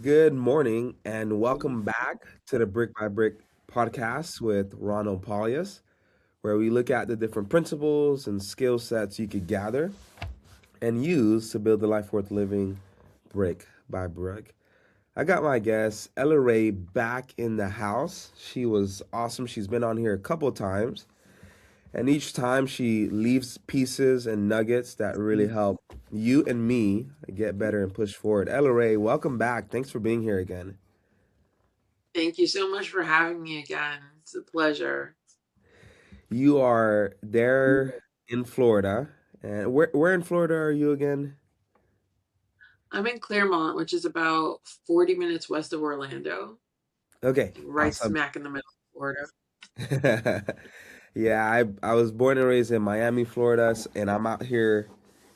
Good morning and welcome back to the Brick by Brick podcast with Ronald Paulius, where we look at the different principles and skill sets you could gather and use to build a life worth living brick by brick. I got my guest, Ella Ray, back in the house. She was awesome. She's been on here a couple times, and each time she leaves pieces and nuggets that really help you and me get better and push forward. Ella Ray, welcome back. Thanks for being here again. Thank you so much for having me again. It's a pleasure. You are there in Florida. And where in Florida are you again? I'm in Claremont, which is about 40 minutes west of Orlando, Okay, like right awesome. smack in the middle of Florida. Yeah, I was born and raised in Miami, Florida, and I'm out here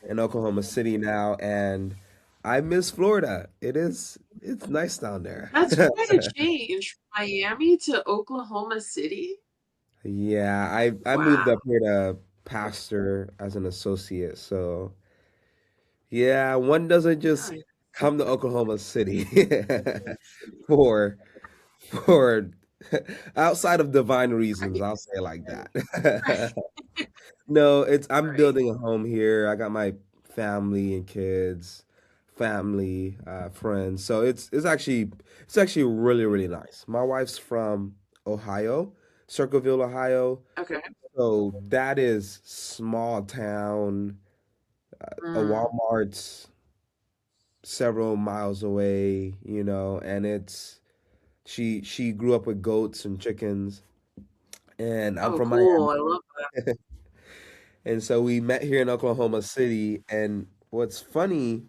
in Oklahoma City now, and I miss Florida. It's nice down there. That's quite a change from Miami to Oklahoma City. Yeah, I moved Wow. up here to pastor as an associate, so yeah, one doesn't just Nice. come to Oklahoma City for for outside of divine reasons, Right. I'll say it like Right. that. No, it's I'm Right. building a home here. I got my family and kids, family, friends. So it's actually really nice. My wife's from Ohio, Circleville, Ohio. Okay. So that is small town. A Mm. Walmart's several miles away, and she grew up with goats and chickens, and I'm Oh, from cool. Miami. I love that. And so we met here in Oklahoma City. And what's funny,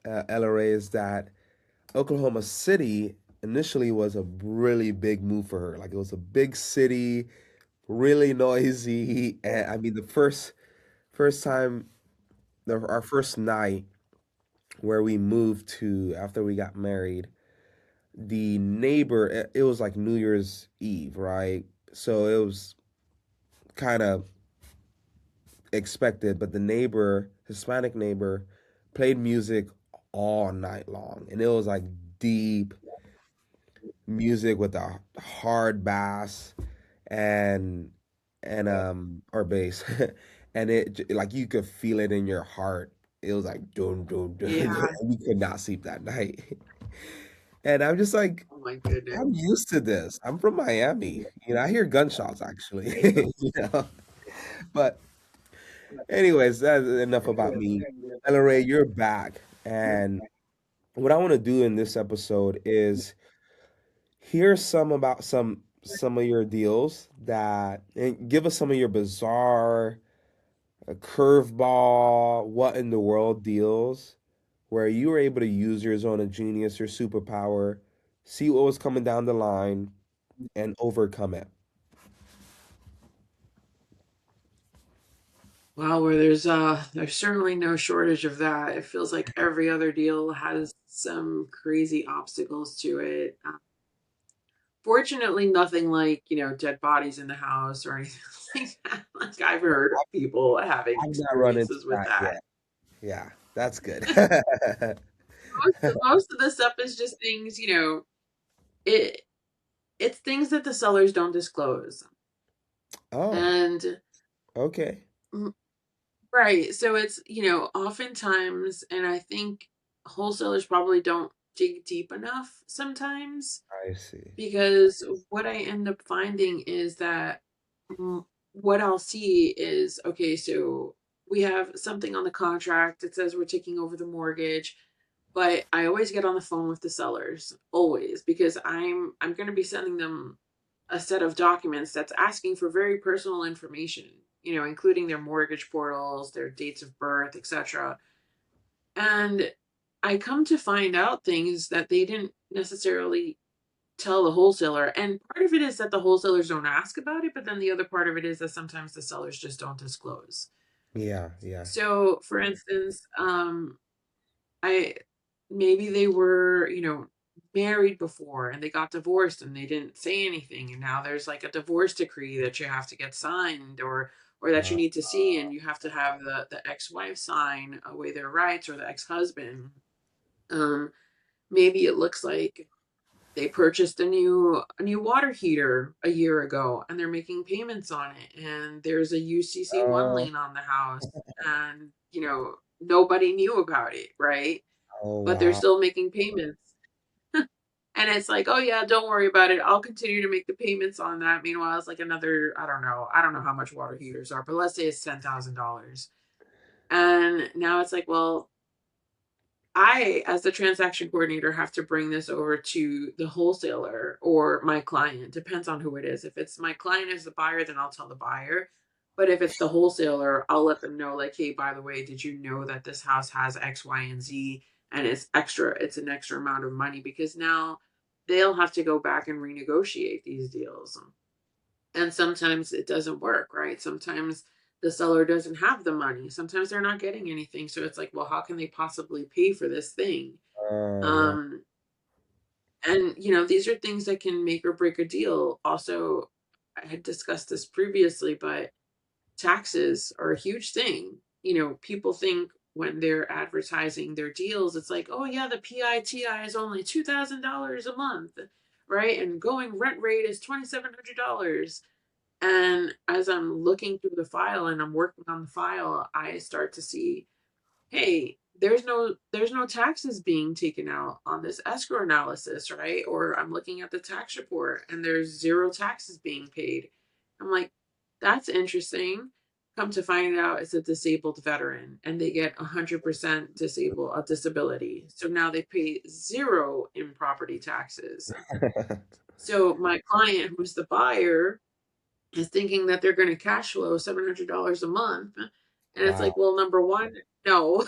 LRA, is that Oklahoma City initially was a really big move for her. Like it was a big city, really noisy. And I mean, the first time, our first night where we moved to after we got married, the neighbor, it was like New Year's Eve, right? So it was kind of expected, but the neighbor, Hispanic neighbor, played music all night long, and it was like deep music with a hard bass and or bass, and like you could feel it in your heart. It was like dum dum dum, Yeah. and you could not sleep that night. And I'm just like, Oh my goodness. I'm used to this. I'm from Miami. I hear gunshots actually. Right. But anyways, that's enough about me. Ella Ray, you're back. And what I want to do in this episode is hear some of your deals that and give us some of your bizarre curveball, what in the world deals where you were able to use your zone of genius, your superpower, see what was coming down the line and overcome it. Well, where there's certainly no shortage of that. It feels like every other deal has some crazy obstacles to it. Fortunately, nothing like, dead bodies in the house or anything like that. Like I've heard of people having I've not run into experiences with that that. yet. Yeah, that's good. Most of the stuff is just things, it it's things that the sellers don't disclose. Oh, And okay. mm, right, so it's, oftentimes, and I think wholesalers probably don't dig deep enough sometimes. I see. Because what I end up finding is that what I'll see is, okay, so we have something on the contract that says we're taking over the mortgage, but I always get on the phone with the sellers, always, because I'm going to be sending them a set of documents that's asking for very personal information, including their mortgage portals, their dates of birth, etc. And I come to find out things that they didn't necessarily tell the wholesaler. And part of it is that the wholesalers don't ask about it, but then the other part of it is that sometimes the sellers just don't disclose. Yeah, yeah. So, for instance, I maybe they were, married before and they got divorced and they didn't say anything, and now there's like a divorce decree that you have to get signed, or that you Uh, need to see, and you have to have the ex-wife sign away their rights, or the ex-husband. Um, maybe it looks like they purchased a new water heater a year ago and they're making payments on it, and there's a UCC1 Uh, lien on the house, and nobody knew about it, right? oh But they're wow. still making payments. And it's like, oh yeah, don't worry about it. I'll continue to make the payments on that. Meanwhile, it's like another, I don't know how much water heaters are, but let's say it's $10,000. And now it's like, well, I, as the transaction coordinator, have to bring this over to the wholesaler or my client. Depends on who it is. If it's my client as the buyer, then I'll tell the buyer. But if it's the wholesaler, I'll let them know, like, hey, by the way, did you know that this house has X, Y, and Z, and it's extra? It's an extra amount of money, because now they'll have to go back and renegotiate these deals. And sometimes it doesn't work, right? Sometimes the seller doesn't have the money. Sometimes they're not getting anything. So it's like, well, how can they possibly pay for this thing? Yeah. Um, and these are things that can make or break a deal. Also, I had discussed this previously, but taxes are a huge thing. People think when they're advertising their deals, it's like, oh yeah, the PITI is only $2,000 a month, right? And going rent rate is $2,700. And as I'm looking through the file and I'm working on the file, I start to see, hey, there's no taxes being taken out on this escrow analysis, right? Or I'm looking at the tax report and there's zero taxes being paid. I'm like, that's interesting. Come to find out, it's a disabled veteran and they get 100% disability. So now they pay zero in property taxes. So my client, who's the buyer, is thinking that they're going to cash flow $700 a month. And it's Wow. like, well, number one, no,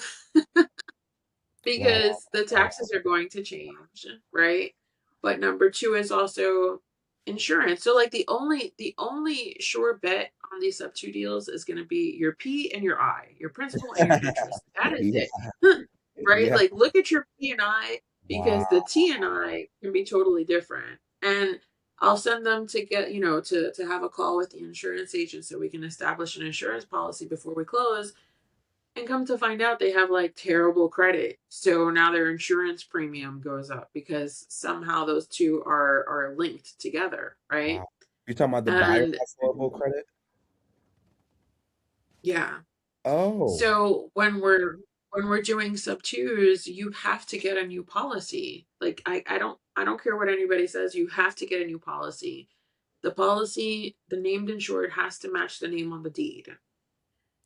Wow. because the taxes are going to change, right? But number two is also insurance. So like the only sure bet on these sub two deals is going to be your P and your I, your principal and your interest. That is Yeah. it. Right? Yeah. Like look at your P and I, Wow. because the T and I can be totally different. And I'll send them to get, to have a call with the insurance agent so we can establish an insurance policy before we close, and come to find out they have like terrible credit. So now their insurance premium goes up because somehow those two are linked together, right? Wow. You're talking about the buyer And has horrible credit? yeah. Oh. So when we're doing sub twos, you have to get a new policy. Like I don't care what anybody says, you have to get a new policy. The policy, the named insured has to match the name on the deed.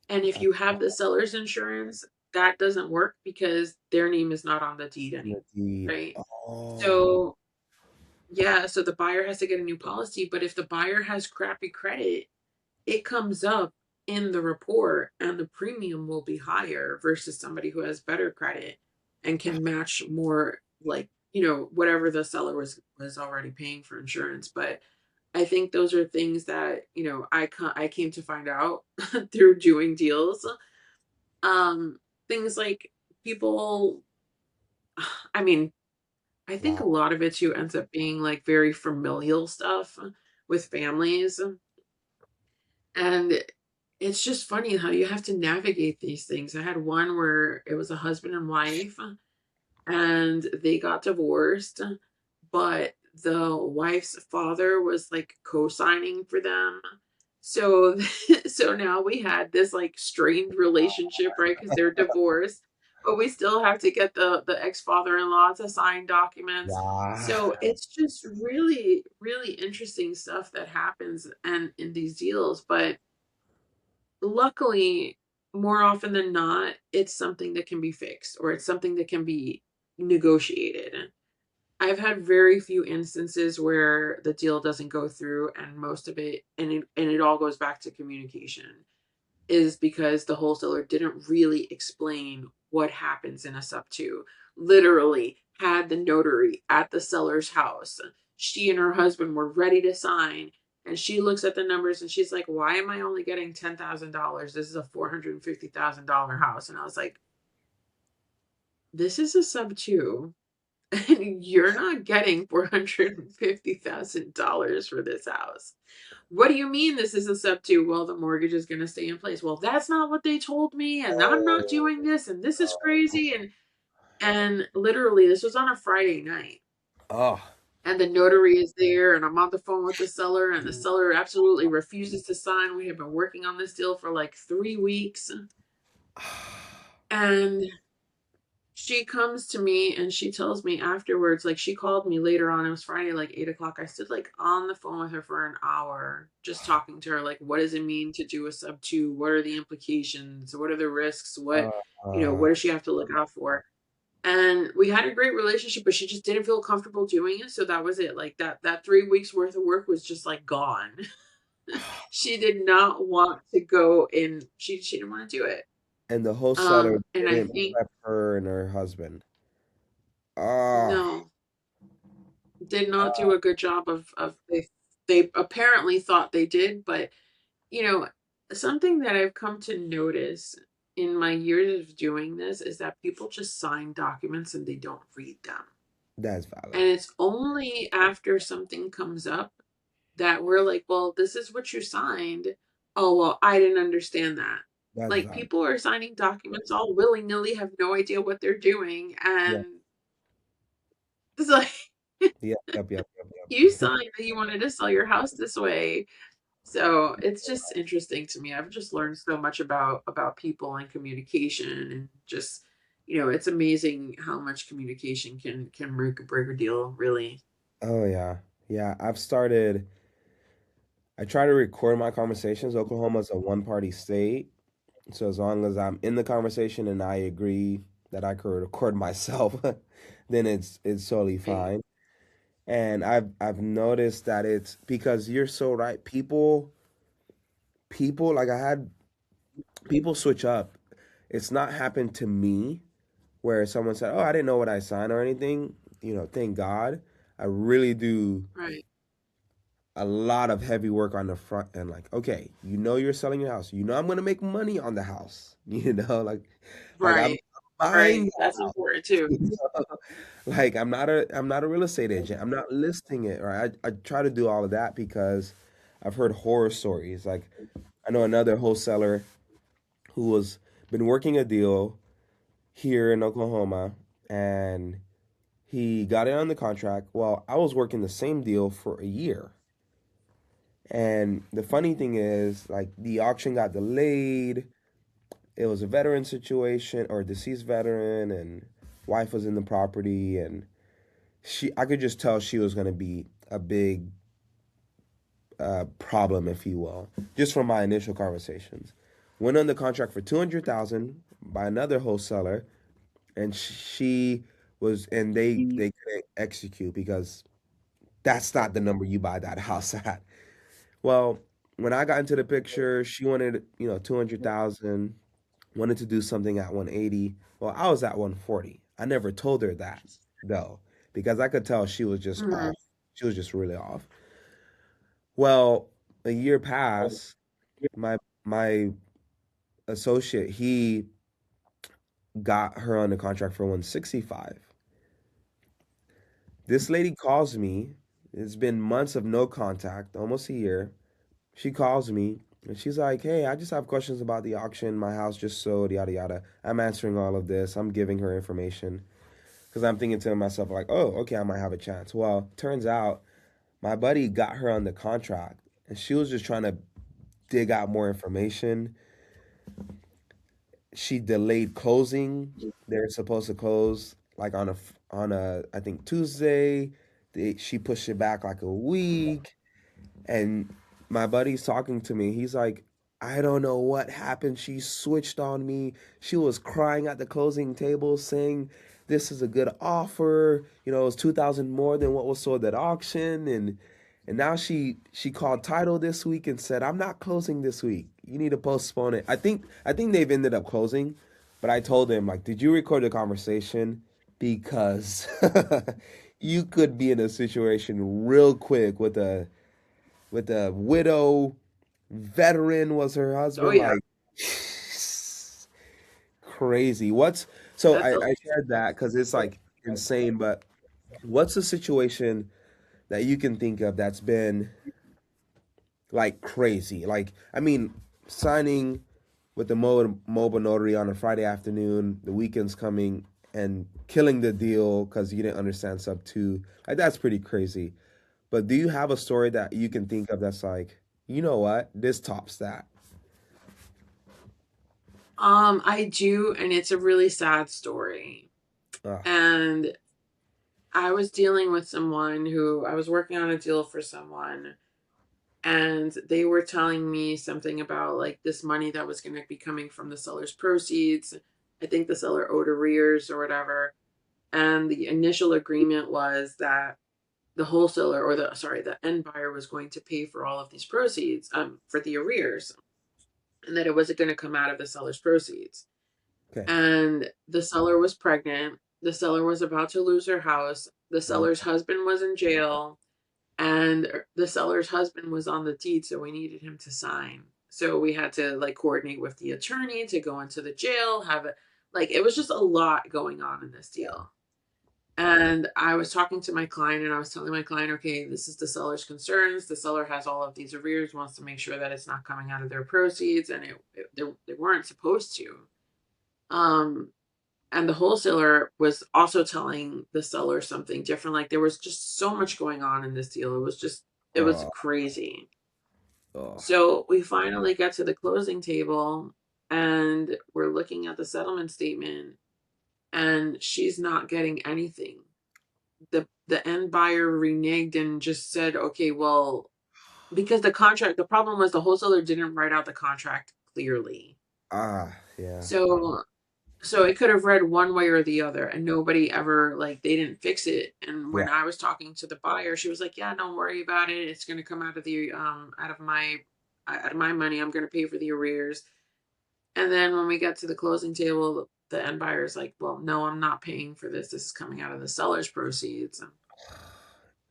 And if uh, you have the seller's insurance, that doesn't work because their name is not on the deed on the anymore, deed. right? Oh. So, yeah, so the buyer has to get a new policy, but if the buyer has crappy credit, it comes up in the report and the premium will be higher versus somebody who has better credit and can match more, like, whatever the seller was already paying for insurance. But I think those are things that, I came to find out through doing deals. Um, Things like people, I mean, I think a Wow. lot of it too ends up being like very familial stuff with families. And it's just funny how you have to navigate these things. I had one where it was a husband and wife and they got divorced, but the wife's father was like co-signing for them. So so now we had this like strained relationship, right? Because they're divorced, but we still have to get the ex-father-in-law to sign documents. Wow. So it's just really, really interesting stuff that happens and in these deals. But luckily, more often than not, it's something that can be fixed or it's something that can be negotiated. I've had very few instances where the deal doesn't go through, and most of it, and it all goes back to communication, is because the wholesaler didn't really explain what happens in a sub two. Literally had the notary at the seller's house. She and her husband were ready to sign. And she looks at the numbers and she's like, why am I only getting $10,000? This is a $450,000 house. And I was like, this is a sub two. And you're not getting $450,000 for this house. What do you mean this is a sub two? Well, the mortgage is going to stay in place. Well, that's not what they told me, and I'm not Oh. doing this, and this is crazy. And And literally, this was on a Friday night. Oh, And the notary is there, and I'm on the phone with the seller, and the seller absolutely refuses to sign. We have been working on this deal for like 3 weeks. And she comes to me and she tells me afterwards, like she called me later on, it was Friday, like 8 o'clock. I stood like on the phone with her for an hour, just talking to her, like, what does it mean to do a sub two? What are the implications? What are the risks? uh, What uh, does she have to look out for? And we had a great relationship, but she just didn't feel comfortable doing it. So that was it. Like that 3 weeks worth of work was just like gone. She did not want to go in. She didn't want to do it. and the wholesaler And I didn't think prep her and her husband. Ah, no, did not do a good job of they apparently thought they did, but you know, something that I've come to notice in my years of doing this is that people just sign documents and they don't read them. that's And valid. it's only after something comes up that we're like, well, this is what you signed. Oh, well, I didn't understand that. That's Like valid. people are signing documents all willy nilly, have no idea what they're doing. Yeah. And it's like, Yep. Yep. Yep. you Yep. signed that you wanted to sell your house this way. So it's just interesting to me. I've just learned so much about people and communication and just it's amazing how much communication can break a deal, really. Oh yeah. Yeah. I've started. I try to record my conversations. Oklahoma's a one-party state, so as long as I'm in the conversation and I agree that I could record myself, then it's totally Right. fine. And I've noticed that it's because you're so right. People like I had people switch up. It's not happened to me where someone said, "Oh, I didn't know what I signed or anything." Thank God. I really do Right. a lot of heavy work on the front end. Like, okay, you're selling your house. I'm gonna make money on the house. Like I'm Right. buying Right. the That's house. important too. you know? Like I'm not a real estate agent. I'm not listing it. Right. I try to do all of that because I've heard horror stories. Like I know another wholesaler who was been working a deal here in Oklahoma and he got it on the contract. Well, I was working the same deal for a year. And the funny thing is, like, the auction got delayed. It was a veteran situation or a deceased veteran, and wife was in the property, and I could just tell she was going to be a big problem, if you will, just from my initial conversations. Went on the contract for 200,000 by another wholesaler, and and they couldn't execute because that's not the number you buy that house at. Well, when I got into the picture, she wanted, 200,000, wanted to do something at 180. Well, I was at 140. I never told her that though, because I could tell she was just Mhm. off. She was just really off. Well, a year passed. My associate, he got her on the contract for 165. This lady calls me. It's been months of no contact, almost a year. She calls me and she's like, "Hey, I just have questions about the auction. My house just sold, yada yada." I'm answering all of this. I'm giving her information because I'm thinking to myself like, "Oh, okay, I might have a chance." Well, turns out my buddy got her on the contract and she was just trying to dig out more information. She delayed closing. They're supposed to close like on a I think Tuesday. She pushed it back like a week. And my buddy's talking to me. He's like, I don't know what happened. She switched on me. She was crying at the closing table saying, this is a good offer. It was 2,000 more than what was sold at auction. And now she called title this week and said, I'm not closing this week. You need to postpone it. I think they've ended up closing, but I told them, like, did you record the conversation? Because you could be in a situation real quick with a widow, veteran was her Oh husband, yeah. like crazy. So That's I, a I shared that because it's like insane, but what's a situation that you can think of that's been like crazy? Like, I mean, signing with the mobile notary on a Friday afternoon, the weekend's coming, and killing the deal because you didn't understand sub two. Like that's pretty crazy. But do you have a story that you can think of that's like, you know what, this tops that? I do, and it's a really sad story. Ugh. And I was dealing with someone who I was working on a deal for someone, and they were telling me something about like this money that was going to be coming from the seller's proceeds. I think the seller owed arrears or whatever. And the initial agreement was that the wholesaler or the end buyer was going to pay for all of these proceeds for the arrears, and that it wasn't going to come out of the seller's proceeds. Okay. And the seller was pregnant. The seller was about to lose her house. The Oh, seller's husband was in jail, and the seller's husband was on the deed, so we needed him to sign. So we had to like coordinate with the attorney to go into the jail, have it like it was just a lot going on in this deal. And I was talking to my client and I was telling my client, okay, this is the seller's concerns. The seller has all of these arrears, wants to make sure that it's not coming out of their proceeds, and they weren't supposed to. Um, and the wholesaler was also telling the seller something different. Like there was just so much going on in this deal. It was oh, crazy. oh. So we finally got to the closing table and we're looking at the settlement statement, and she's not getting anything. The end buyer reneged and just said, okay, well, because the problem was the wholesaler didn't write out the contract clearly. Yeah. So it could have read one way or the other, and nobody ever like they didn't fix it. And Yeah. when I was talking to the buyer, she was like, yeah, don't worry about it, it's going to come out of the out of my money, I'm going to pay for the arrears. And then when we got to the closing table, the end buyer's like, well, no, I'm not paying for this, this is coming out of the seller's proceeds.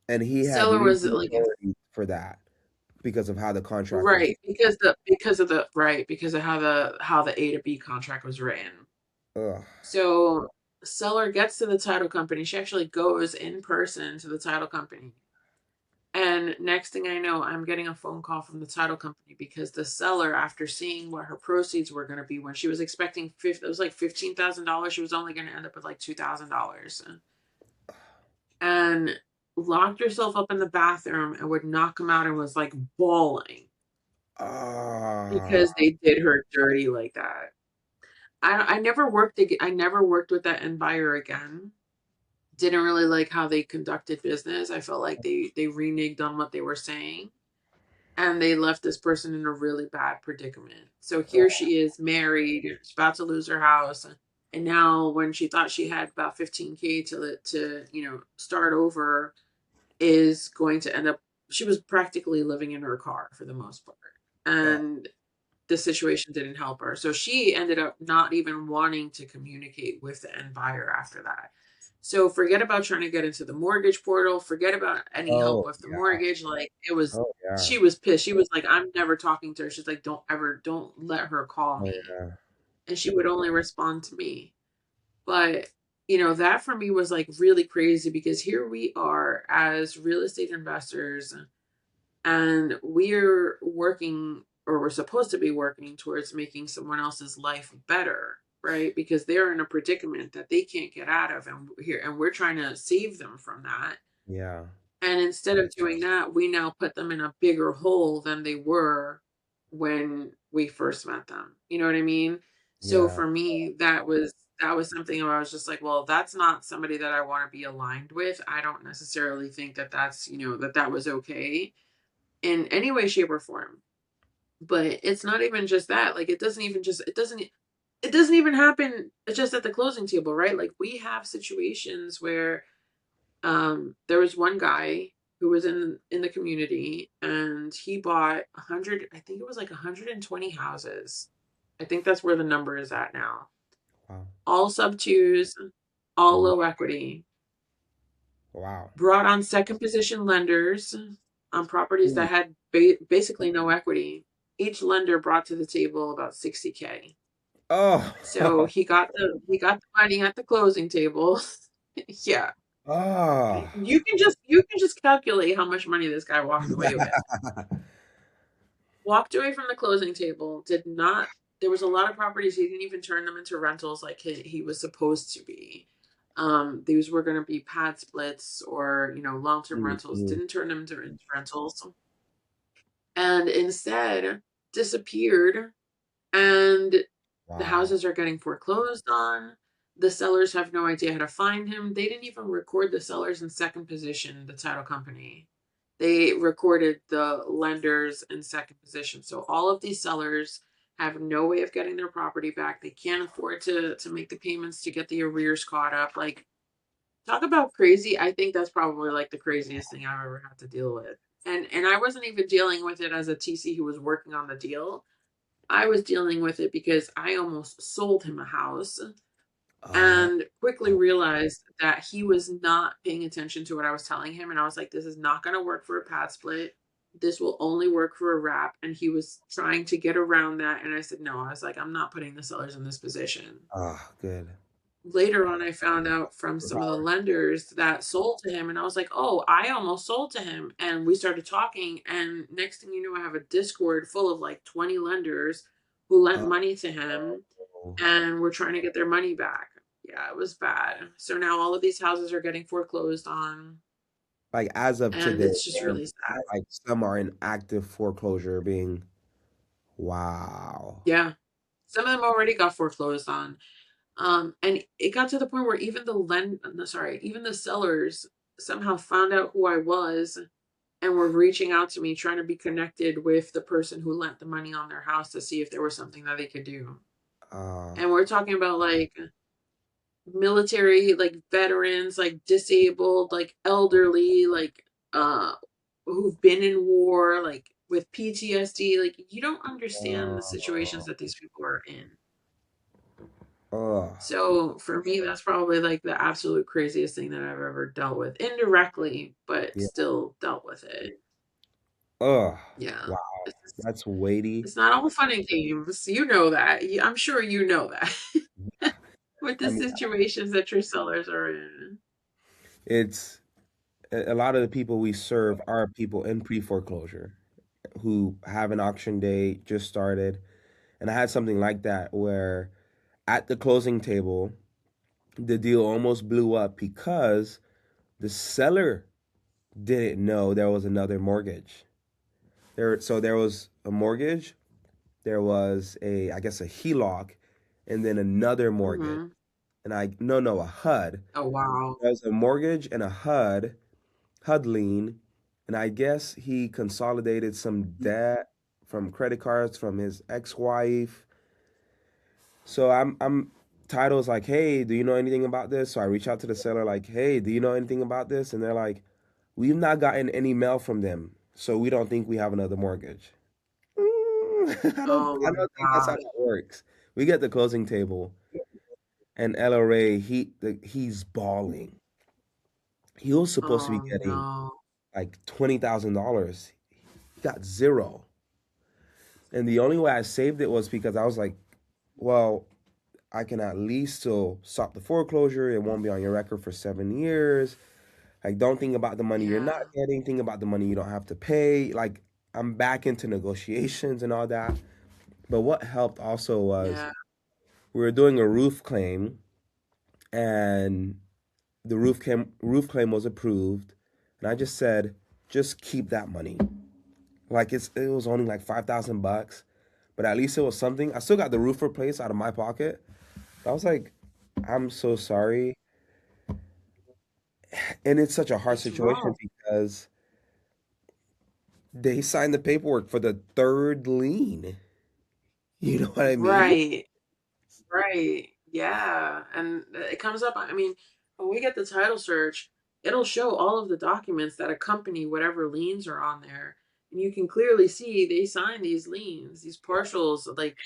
And he had Seller was legal like, authority for that because of how the contract was. right, because of how the A to B contract was written. Ugh. So seller gets to the title company. She actually goes in person to the title company. And next thing I know, I'm getting a phone call from the title company because the seller, after seeing what her proceeds were going to be, when she was expecting it was like $15,000, she was only going to end up with like $2,000, and locked herself up in the bathroom and would not come out and was like bawling Ah. because they did her dirty like that. I never worked with that end buyer again. Didn't really like how they conducted business. I felt like they reneged on what they were saying, and they left this person in a really bad predicament. So here Oh, she is married, she's about to lose her house, and now when she thought she had about 15K to start over, is going to end up she was practically living in her car for the most part. oh, And the situation didn't help her. So she ended up not even wanting to communicate with the end buyer after that. So forget about trying to get into the mortgage portal, forget about any help oh, with the yeah. mortgage. Like it was, Oh, yeah. she was pissed. She was like, I'm never talking to her. She's like, don't let her call Oh, me. yeah. And she would only respond to me. But, that for me was like really crazy because here we are as real estate investors, and we're working, or we're supposed to be working towards making someone else's life better, right? Because they're in a predicament that they can't get out of, and we're trying to save them from that. Yeah. And instead of doing that, we now put them in a bigger hole than they were when we first met them. You know what I mean? So Yeah. for me, that was something where I was just like, well, that's not somebody that I want to be aligned with. I don't necessarily think that that was okay in any way, shape, or form. But it's not even just that. Like it doesn't even happen just at the closing table, right? Like we have situations where there was one guy who was in the community, and he bought 100, I think it was like 120 houses. I think that's where the number is at now. Wow. All sub twos, all Mhm. low equity, Wow. brought on second position lenders on properties Ooh. that had basically no equity. Each lender brought to the table about 60K. Oh. So he got the money at the closing table. Yeah. Oh. You can just calculate how much money this guy walked away with. Walked away from the closing table, did not there was a lot of properties he didn't even turn them into rentals like he was supposed to be. These were going to be pad splits or, long-term rentals. Mm-hmm. Didn't turn them into rentals, and instead disappeared. And the Wow. houses are getting foreclosed on. The sellers have no idea how to find him. They didn't even record the sellers in second position, the title company. They recorded the lenders in second position. So all of these sellers have no way of getting their property back. They can't afford to make the payments to get the arrears caught up. Like, talk about crazy. I think that's probably like the craziest thing I've ever had to deal with. And I wasn't even dealing with it as a TC who was working on the deal. I was dealing with it because I almost sold him a house Oh, and quickly realized that he was not paying attention to what I was telling him. And I was like, this is not going to work for a pad split. This will only work for a wrap. And he was trying to get around that. And I said, no, I was like, I'm not putting the sellers in this position. good. Later on, I found out from some of the lenders that sold to him, and I was like, oh, I almost sold to him. And we started talking, and next thing you know, I have a Discord full of like 20 lenders who lent money to him, Oh, and we're trying to get their money back. Yeah, it was bad. So now all of these houses are getting foreclosed on, like as of and today, it's just really sad. like some are in active foreclosure being wow. Yeah, some of them already got foreclosed on. And it got to the point where even no, sorry, even the sellers somehow found out who I was and were reaching out to me, trying to be connected with the person who lent the money on their house to see if there was something that they could do. Uh, And we're talking about like military, like veterans, like disabled, like elderly, like uh who've been in war, like with PTSD. Like, you don't understand the situations uh, that these people are in. uh, So for me, that's probably like the absolute craziest thing that I've ever dealt with indirectly, but yeah. still dealt with it. Uh, Yeah. wow. It's, That's weighty. it's not all fun and games. You know that. I'm sure you know that with I the mean, situations that your sellers are in. it's a lot of the people we serve are people in pre-foreclosure who have an auction day just started. And I had something like that where at the closing table, the deal almost blew up because the seller didn't know there was another mortgage. So there was a mortgage, there was I guess a HELOC, and then another mortgage. Hmm. And no, a HUD. Oh, wow. There was a mortgage and a HUD lien, and I guess he consolidated some debt from credit cards from his ex-wife. So I'm title's like, hey, do you know anything about this? So I reach out to the seller like, hey, do you know anything about this? And they're like, we've not gotten any mail from them, so we don't think we have another mortgage. Oh I my don't think that's how gosh. that works. We get the closing table, and LRA he's bawling. He was supposed to be Oh getting no. like $20,000. He got zero, and the only way I saved it was because I was like, well, I can at least still stop the foreclosure. It won't be on your record for 7 years. Like, don't think about the money you're not Yeah. getting. Think about the money you don't have to pay. Like, I'm back into negotiations and all that. But what helped also was Yeah. we were doing a roof claim, and the roof claim was approved, and I just said, just keep that money. Like it was only like $5,000, but at least it was something. I still got the roof replaced out of my pocket. I was like, I'm so sorry. And it's such a hard It's situation rough. because they signed the paperwork for the third lien. You know what I mean? Right. Right. Yeah. And it comes up, I mean, when we get the title search, it'll show all of the documents that accompany whatever liens are on there. And you can clearly see they signed these liens, these partials, like,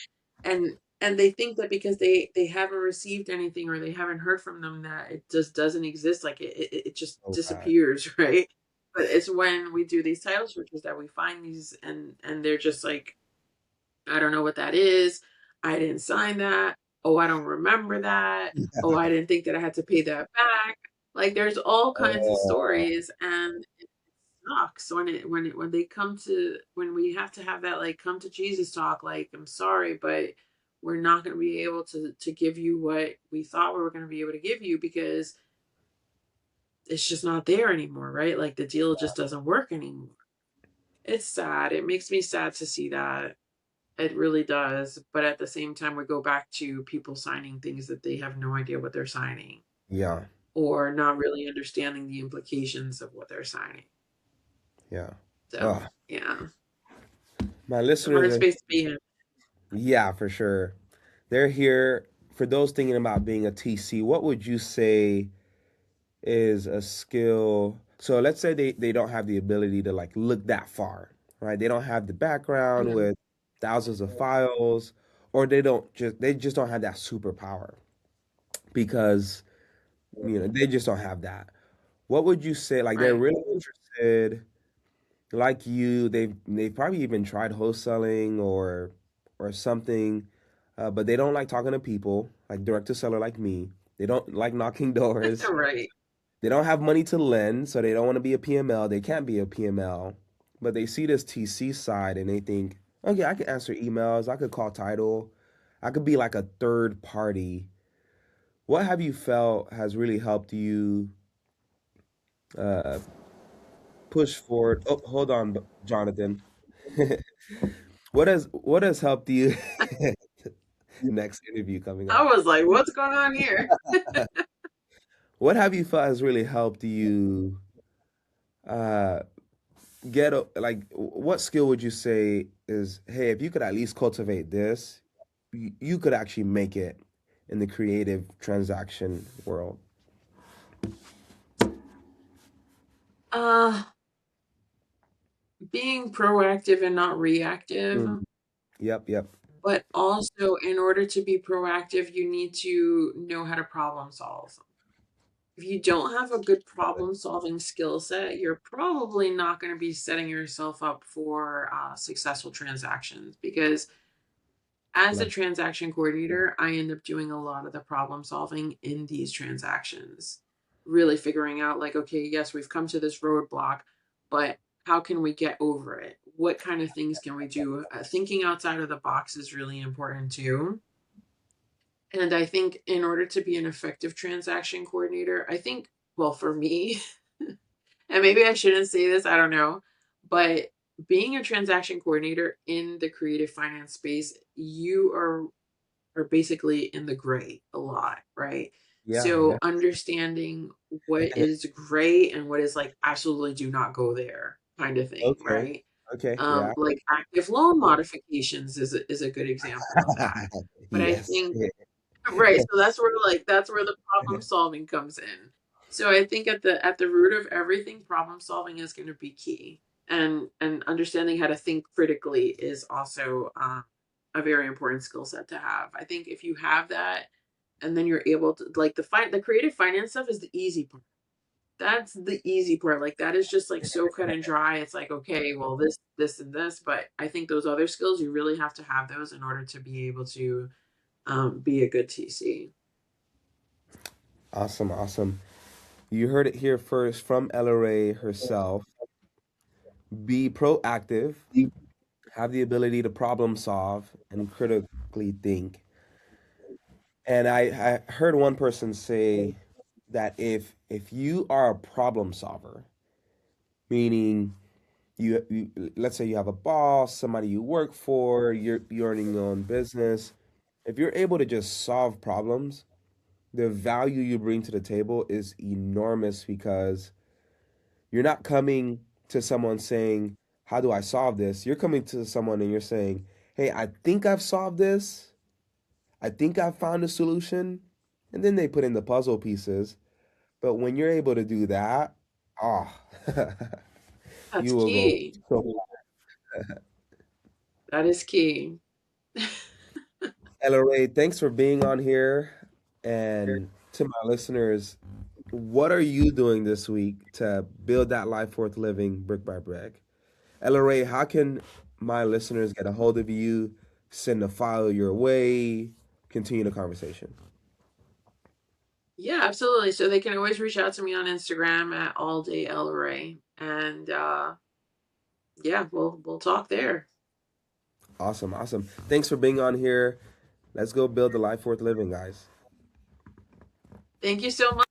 and they think that because they haven't received anything or they haven't heard from them that it just doesn't exist, like it just So bad. disappears, right? But it's when we do these title searches that we find these, and they're just like, I don't know what that is. I didn't sign that. Oh, I don't remember that. Oh, I didn't think that I had to pay that back. Like, there's all kinds of Oh, stories, and it sucks when they come to when we have to have that like come to Jesus talk. Like, I'm sorry, but we're not going to be able to give you what we thought we were going to be able to give you because it's just not there anymore, right? Like the deal just doesn't work anymore. It's sad. It makes me sad to see that. It really does. But at the same time, we go back to people signing things that they have no idea what they're signing Yeah. or not really understanding the implications of what they're signing. Yeah. So, Oh, yeah, my it's a listeners hard are, space to be in. yeah, for sure. They're here for those thinking about being a TC. What would you say is a skill? So let's say they don't have the ability to like look that far, right? They don't have the background Mhm. with thousands of files, or they just don't have that superpower because they just don't have that. What would you say? Like they're Right. really interested, like you. They've probably even tried wholesaling or something, but they don't like talking to people, like direct to seller, like me. They don't like knocking doors. Right. They don't have money to lend, so they don't want to be a PML. They can't be a PML, but they see this TC side and they think, okay, I can answer emails. I could call title. I could be like a third party. What have you felt has really helped you uh, push forward? Oh, hold on, Jonathan. What has helped you? Next interview coming I up. was like, what's going on here? What have you felt has really helped you uh, like what skill would you say is, hey, if you could at least cultivate this, you could actually make it in the creative transaction world. Uh, being proactive and not reactive. Mm. Yep, yep. But also, in order to be proactive, you need to know how to problem solve. If you don't have a good problem solving skill set, you're probably not going to be setting yourself up for successful transactions because as a Love. transaction coordinator, I end up doing a lot of the problem solving in these transactions, really figuring out, like, okay, yes, we've come to this roadblock, but how can we get over it? What kind of things can we do? Thinking outside of the box is really important too. And I think in order to be an effective transaction coordinator, I think, well, for me, and maybe I shouldn't say this, I don't know, but being a transaction coordinator in the creative finance space, you are basically in the gray a lot, right? Yeah, yeah. So understanding what is gray and what is like absolutely do not go there kind of thing, Okay. right? Okay. Yeah. Like active loan modifications is a good example of that. But I Yes. think right, so that's where the problem solving comes in. So I think at the root of everything, problem solving is going to be key, and understanding how to think critically is also a very important skill set to have. I think if you have that, and then you're able to like the creative finance stuff is the easy part. That's the easy part. Like that is just like so cut and dry. It's like okay, well this and this, but I think those other skills you really have to have those in order to be able to be a good TC. Awesome, awesome. You heard it here first from Ella Ray herself. Be proactive, have the ability to problem solve and critically think. And I heard one person say that if you are a problem solver, meaning let's say you have a boss, somebody you work for, you're earning your own business, if you're able to just solve problems, the value you bring to the table is enormous because you're not coming to someone saying, "How do I solve this?" You're coming to someone and you're saying, "Hey, I think I've solved this. I think I've found a solution." And then they put in the puzzle pieces. But when you're able to do that, oh, That's you will go key. so. That is key. Ella Ray, thanks for being on here. And to my listeners, what are you doing this week to build that life worth living brick by brick? Ella Ray, how can my listeners get a hold of you, send a file your way, continue the conversation? Yeah, absolutely. So they can always reach out to me on Instagram at all day elray, and yeah, we'll talk there. Awesome, awesome. Thanks for being on here. Let's go build a life worth living, guys. Thank you so much.